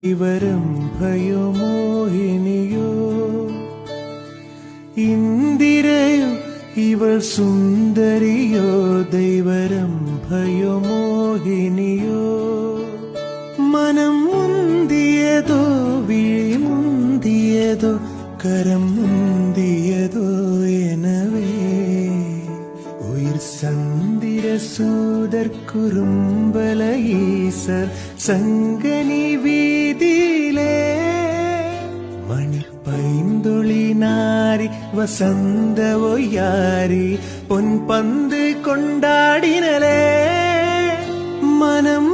ഇവരും ഭയമോഹിനിയോ ഇന്ദിരയോ ഇവൾ സുന്ദരിയോ ദൈവരം ഭയമോഹിനിയോ മനം മുന്തിയതോ വിഴി മുന്തിയതോ കരം മുന്തിയതോ எனவே உயிர் சந்திர சூதர் குறும்பல ஈசர் சங்கனி வீதியிலே മണിപ്പൈന്തുളി നാരി വസന്ത ഒയ്യാരി പൊൻപന്ത് കൊണ്ടാടിനലേ മനം